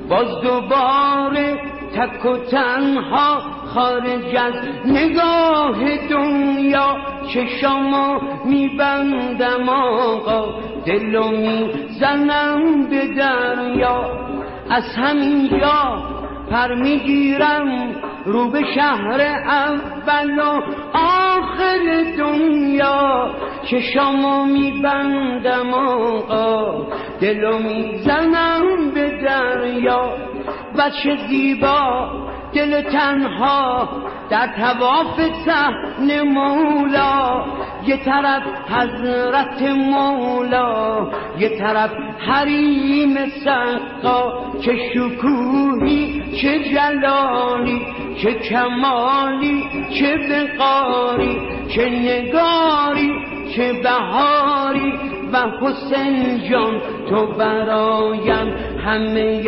باز دوباره تک و تنها خارج از نگاه دنیا چشامو میبندم آقا دلو میزنم به دریا از همینجا پر میگیرم رو به شهر اول و آخر دنیا چشامو میبندم آقا دلو میزنم به دریا بچه زیبا دل تنها در طواف صحن مولا یه طرف حضرت مولا یه طرف حریم سقا چه شکوهی چه جلالی چه کمالی چه وقاری چه نگاری چه بهاری و حسین جان تو برایم همه